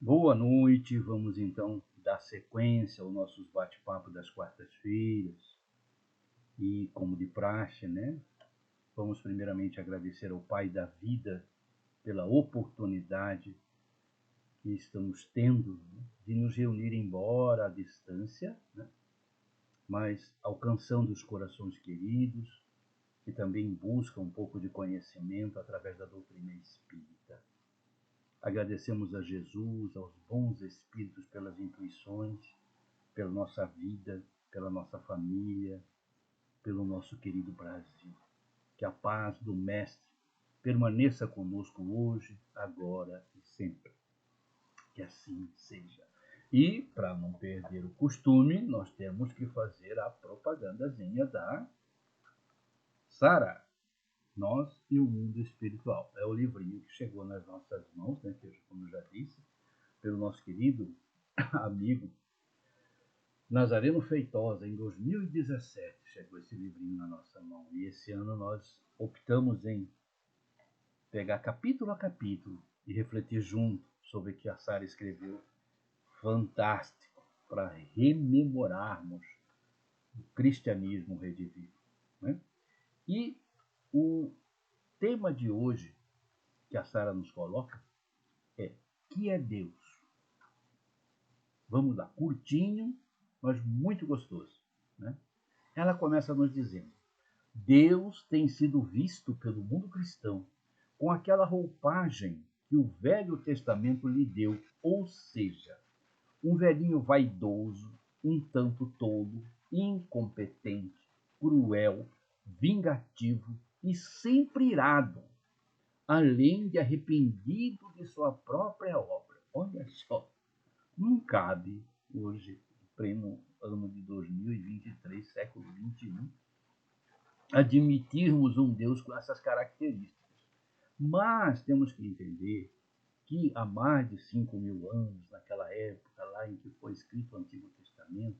Boa noite, vamos então dar sequência aos nossos bate-papo das quartas-feiras. E, como de praxe, né? Vamos primeiramente agradecer ao Pai da vida pela oportunidade que estamos tendo, né, de nos reunir, embora à distância, né, mas alcançando os corações queridos, que também buscam um pouco de conhecimento através da doutrina espírita. Agradecemos a Jesus, aos bons espíritos pelas intuições, pela nossa vida, pela nossa família, pelo nosso querido Brasil. Que a paz do Mestre permaneça conosco hoje, agora e sempre. Que assim seja. E, para não perder o costume, nós temos que fazer a propagandazinha da Sara, Nós e o Mundo Espiritual. É o livrinho que chegou nas nossas mãos, né, que, como eu já disse, pelo nosso querido amigo Nazareno Feitosa, em 2017, chegou esse livrinho na nossa mão. E esse ano nós optamos em pegar capítulo a capítulo e refletir junto sobre o que a Sara escreveu. Fantástico, para rememorarmos o cristianismo redivivo, né? E o tema de hoje que a Sara nos coloca é: que é Deus? Vamos lá, curtinho, mas muito gostoso, né? Ela começa nos dizendo: Deus tem sido visto pelo mundo cristão com aquela roupagem que o Velho Testamento lhe deu, ou seja, um velhinho vaidoso, um tanto tolo, incompetente, cruel, vingativo e sempre irado, além de arrependido de sua própria obra. Olha só, não cabe hoje, em pleno ano de 2023, século XXI, admitirmos um Deus com essas características. Mas temos que entender que há mais de 5.000 anos, naquela época lá em que foi escrito o Antigo Testamento,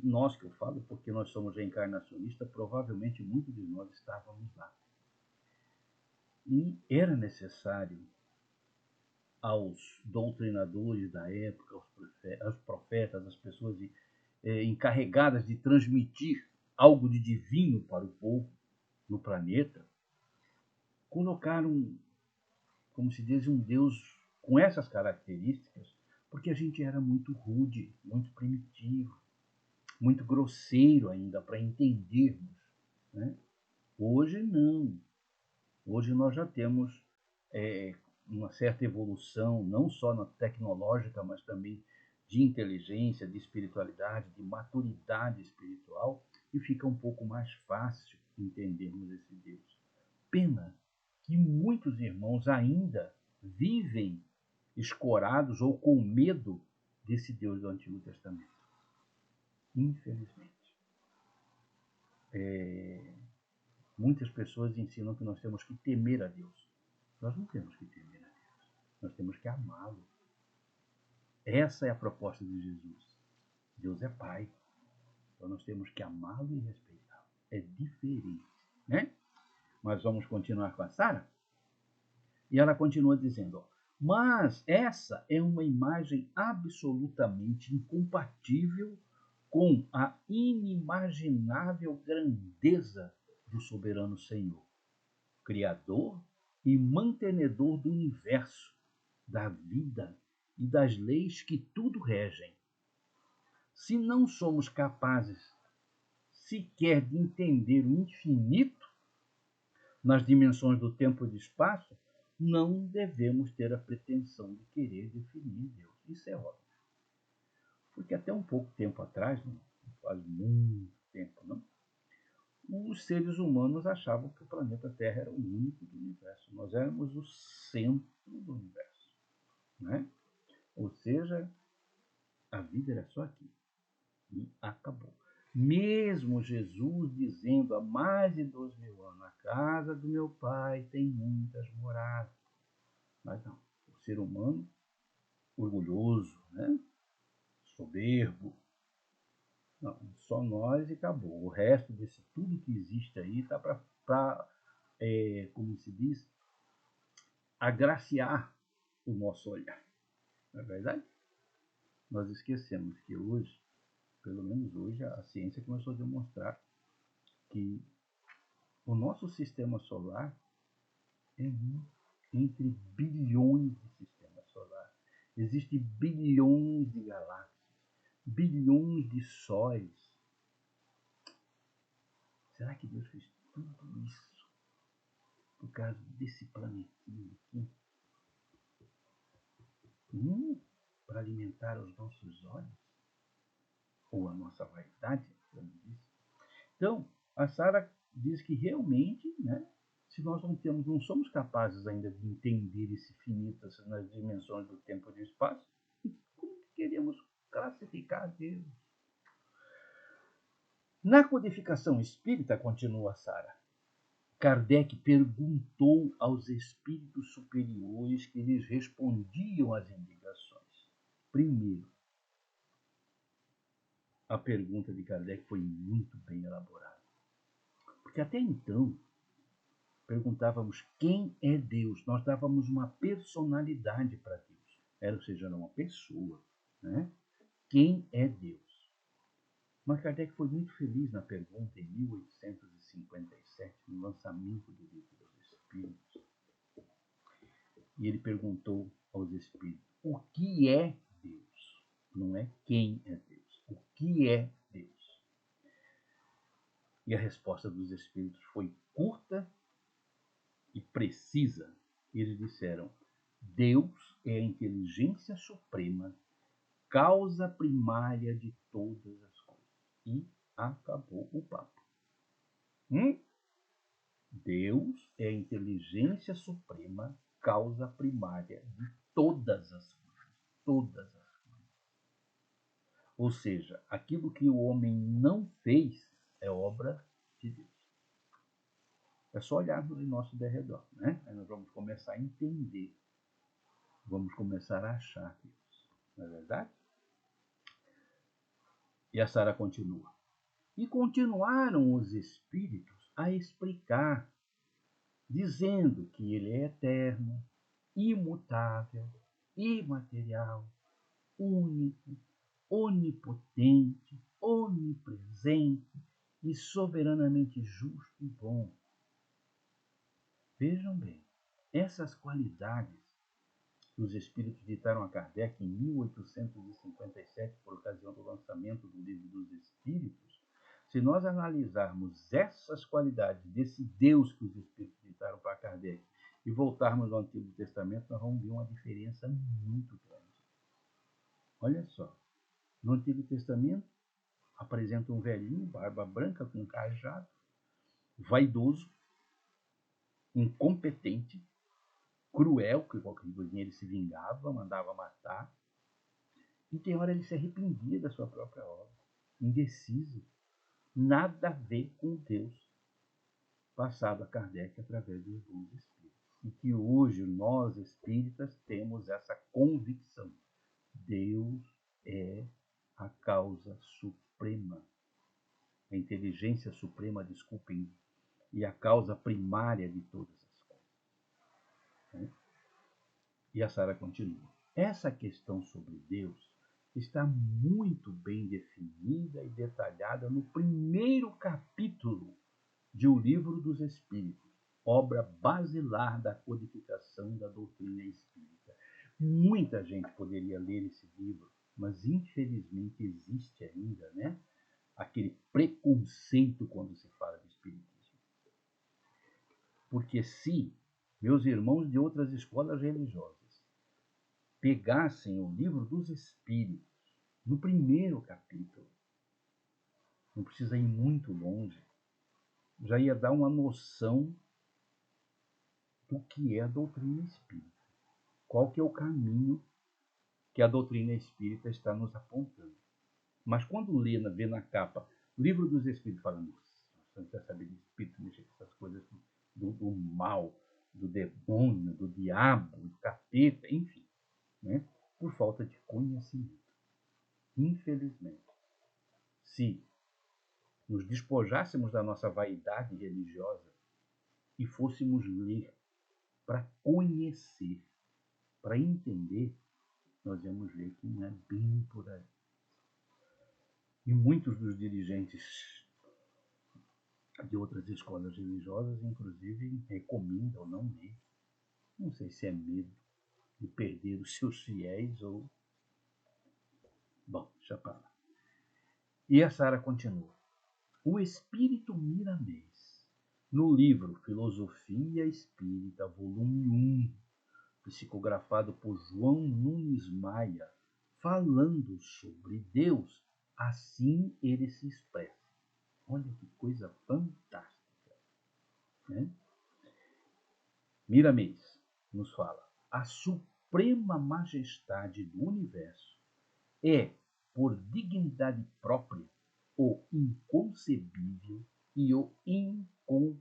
nós que eu falo, porque nós somos reencarnacionistas, provavelmente muitos de nós estávamos lá. E era necessário aos doutrinadores da época, aos profetas, às pessoas encarregadas de transmitir algo de divino para o povo no planeta, colocaram, como se diz, um Deus com essas características, porque a gente era muito rude, muito primitivo, muito grosseiro ainda para entendermos, né? Hoje não. Hoje nós já temos uma certa evolução, não só na tecnológica, mas também de inteligência, de espiritualidade, de maturidade espiritual, e fica um pouco mais fácil entendermos esse Deus. Pena que muitos irmãos ainda vivem escorados ou com medo desse Deus do Antigo Testamento. Infelizmente. Muitas pessoas ensinam que nós temos que temer a Deus. Nós não temos que temer a Deus. Nós temos que amá-lo. Essa é a proposta de Jesus. Deus é Pai. Então nós temos que amá-lo e respeitá-lo. É diferente, né? Mas vamos continuar com a Sara? E ela continua dizendo: mas essa é uma imagem absolutamente incompatível com a inimaginável grandeza do soberano Senhor, Criador e mantenedor do universo, da vida e das leis que tudo regem. Se não somos capazes sequer de entender o infinito nas dimensões do tempo e do espaço, não devemos ter a pretensão de querer definir Deus. Isso é óbvio. Porque até um pouco tempo atrás, não faz muito tempo, não, os seres humanos achavam que o planeta Terra era o único do universo. Nós éramos o centro do universo, né? Ou seja, a vida era só aqui. E acabou. Mesmo Jesus dizendo há mais de 2.000 anos: a casa do meu pai tem muitas moradas. Mas não, o ser humano, orgulhoso, né? Soberbo, não, só nós e acabou. O resto desse tudo que existe aí está para, como se diz, agraciar o nosso olhar. Não é verdade? Nós esquecemos que hoje, pelo menos hoje, a ciência começou a demonstrar que o nosso sistema solar é entre bilhões de sistemas solares. Existem bilhões de galáxias, bilhões de sóis. Será que Deus fez tudo isso por causa desse planetinho aqui? Para alimentar os nossos olhos? Ou a nossa vaidade, como disse? Então, a Sara diz que realmente, né, se nós não somos capazes ainda de entender esse finito nas dimensões do tempo e do espaço, como que queremos classificar Deus? Na codificação espírita, continua Sara, Kardec perguntou aos espíritos superiores que lhes respondiam às indicações. Primeiro, a pergunta de Kardec foi muito bem elaborada. Porque até então, perguntávamos quem é Deus. Nós dávamos uma personalidade para Deus. Ou seja, era uma pessoa. Né? Quem é Deus? Mas Kardec foi muito feliz na pergunta em 1857, no lançamento do Livro dos Espíritos. E ele perguntou aos espíritos, o que é Deus? Não é quem é Deus. O que é Deus? E a resposta dos espíritos foi curta e precisa. Eles disseram, Deus é a inteligência suprema, causa primária de todas as coisas. E acabou o papo. Deus é a inteligência suprema, causa primária de todas as coisas. Todas as coisas. Ou seja, aquilo que o homem não fez é obra de Deus. É só olharmos em nosso derredor, né? Aí nós vamos começar a entender. Vamos começar a achar Deus. Não é verdade? E a Sara continua. E continuaram os espíritos a explicar, dizendo que ele é eterno, imutável, imaterial, único, onipotente, onipresente e soberanamente justo e bom. Vejam bem, essas qualidades que os espíritos ditaram a Kardec em 1857, por ocasião do lançamento do Livro dos Espíritos, se nós analisarmos essas qualidades desse Deus que os espíritos ditaram para Kardec e voltarmos ao Antigo Testamento, nós vamos ver uma diferença muito grande. Olha só, no Antigo Testamento apresenta um velhinho, barba branca, com cajado, vaidoso, incompetente, cruel, que qualquer coisinha ele se vingava, mandava matar, e tem hora ele se arrependia da sua própria obra, indeciso, nada a ver com Deus passado a Kardec através dos bons espíritos. E que hoje nós espíritas temos essa convicção. Deus é a causa suprema, a inteligência suprema, desculpem, e a causa primária de todas as coisas. E a Sara continua. Essa questão sobre Deus está muito bem definida e detalhada no primeiro capítulo de O Livro dos Espíritos, obra basilar da codificação da doutrina espírita. Muita gente poderia ler esse livro, mas infelizmente existe ainda, né, aquele preconceito quando se fala de espiritismo. Porque se meus irmãos de outras escolas religiosas pegassem o Livro dos Espíritos, no primeiro capítulo, não precisa ir muito longe, já ia dar uma noção do que é a doutrina espírita. Qual que é o caminho que a doutrina espírita está nos apontando. Mas quando vê na capa Livro dos Espíritos, fala, nossa, você não quer saber de espírito, mexer com essas coisas do mal, do demônio, do diabo, do capeta, enfim, né? Por falta de conhecimento. Infelizmente, se nos despojássemos da nossa vaidade religiosa e fôssemos ler para conhecer, para entender, nós vamos ver que não é bem por aí. E muitos dos dirigentes de outras escolas religiosas, inclusive, recomendam não ler. Não sei se é medo de perder os seus fiéis ou... Bom, deixa para lá. E a Sara continua. O espírito Miramês, no livro Filosofia Espírita, volume 1, psicografado por João Nunes Maia, falando sobre Deus, assim ele se expressa. Olha que coisa fantástica, né? Miramês nos fala: a suprema majestade do universo é, por dignidade própria, o inconcebível e o incomparável.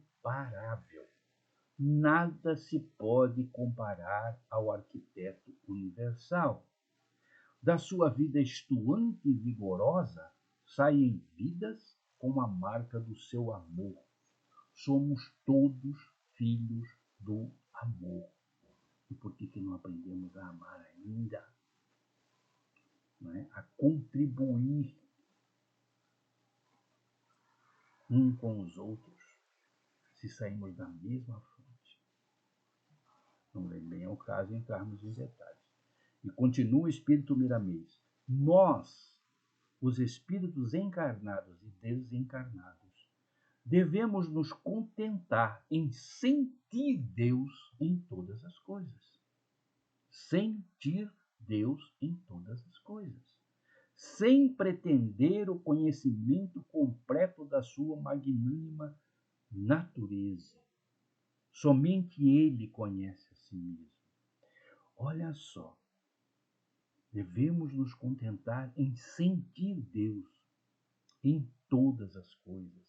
Nada se pode comparar ao arquiteto universal. Da sua vida estuante e vigorosa, saem vidas com a marca do seu amor. Somos todos filhos do amor. E por que não aprendemos a amar ainda? Não é? A contribuir um com os outros, se saímos da mesma fonte. Não vem bem ao caso entrarmos em detalhes. E continua o espírito Miramês. Nós, os espíritos encarnados e desencarnados, devemos nos contentar em sentir Deus em todas as coisas. Sentir Deus em todas as coisas. Sem pretender o conhecimento completo da sua magnânima natureza. Somente ele conhece a si mesmo. Olha só, devemos nos contentar em sentir Deus em todas as coisas.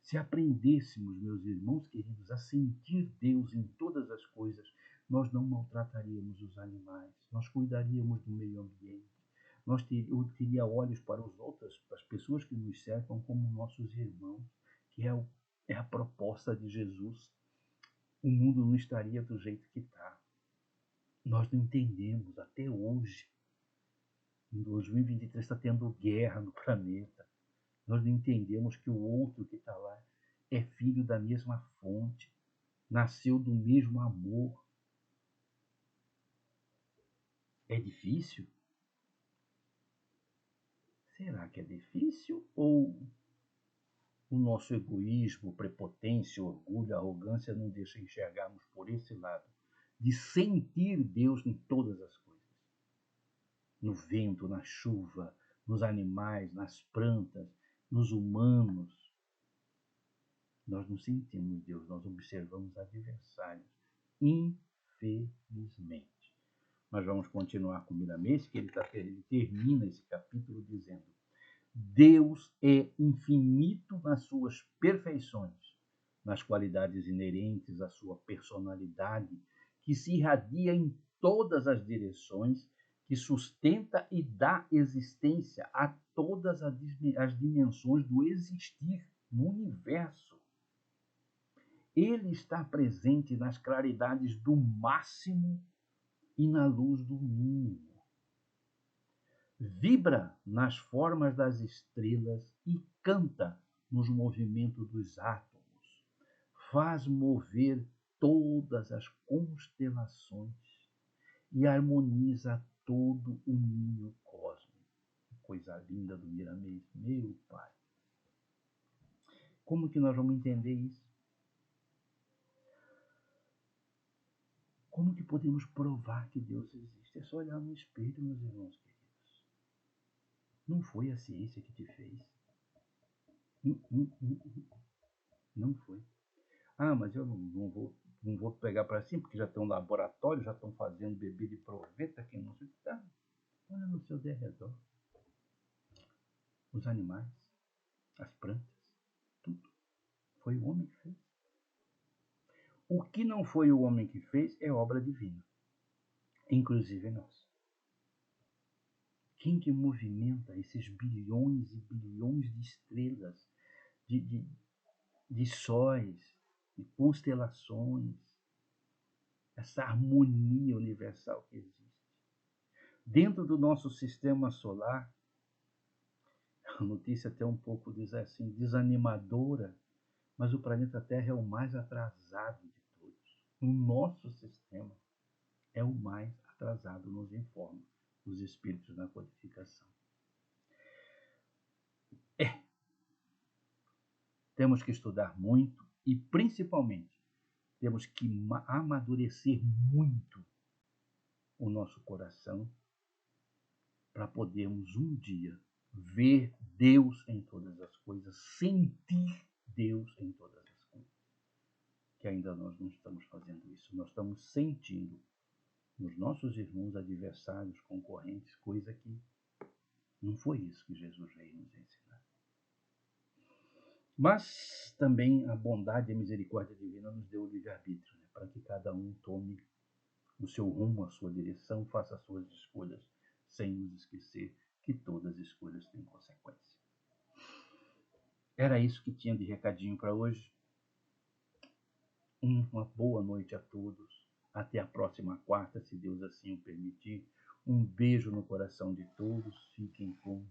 Se aprendêssemos, meus irmãos queridos, a sentir Deus em todas as coisas, nós não maltrataríamos os animais, nós cuidaríamos do meio ambiente, eu teria olhos para os outros, para as pessoas que nos cercam como nossos irmãos, que é a proposta de Jesus. O mundo não estaria do jeito que está. Nós não entendemos até hoje. Em 2023 está tendo guerra no planeta. Nós não entendemos que o outro que está lá é filho da mesma fonte, nasceu do mesmo amor. É difícil? Será que é difícil? Ou o nosso egoísmo, prepotência, orgulho, arrogância não deixa enxergarmos por esse lado, de sentir Deus em todas as coisas? No vento, na chuva, nos animais, nas plantas, nos humanos. Nós não sentimos Deus, nós observamos adversários, infelizmente. Mas vamos continuar com Miramês, que ele termina esse capítulo dizendo: Deus é infinito nas suas perfeições, nas qualidades inerentes à sua personalidade, que se irradia em todas as direções, que sustenta e dá existência a todas as dimensões do existir no universo. Ele está presente nas claridades do máximo e na luz do mínimo. Vibra nas formas das estrelas e canta nos movimentos dos átomos. Faz mover todas as constelações e harmoniza todo o ninho cósmico. Coisa linda do Miramês, meu Pai. Como que nós vamos entender isso? Como que podemos provar que Deus existe? É só olhar no espelho, meus irmãos queridos. Não foi a ciência que te fez. Não foi. Ah, mas eu não vou pegar para cima, porque já tem um laboratório, já estão fazendo bebida de proveta, quem não sei o que está. Olha no seu derredor. Os animais, as plantas, tudo. Foi o homem que fez. O que não foi o homem que fez é obra divina, inclusive nós. Quem que movimenta esses bilhões e bilhões de estrelas, de sóis, de constelações? essa harmonia universal que existe. Dentro do nosso sistema solar, a notícia até um pouco assim, desanimadora, mas o planeta Terra é o mais atrasado de todos. O nosso sistema é o mais atrasado, nos informa os espíritos na codificação. Temos que estudar muito e, principalmente, temos que amadurecer muito o nosso coração para podermos um dia ver Deus em todas as coisas, sentir Deus em todas as coisas. Que ainda nós não estamos fazendo isso. Nós estamos sentindo nos nossos irmãos adversários, concorrentes, coisa que não foi isso que Jesus veio nos ensinar. Mas também a bondade e a misericórdia divina nos deu o livre-arbítrio, né? Para que cada um tome o seu rumo, a sua direção, faça as suas escolhas, sem nos esquecer que todas as escolhas têm consequência. Era isso que tinha de recadinho para hoje. Uma boa noite a todos. Até a próxima quarta, se Deus assim o permitir. Um beijo no coração de todos. Fiquem com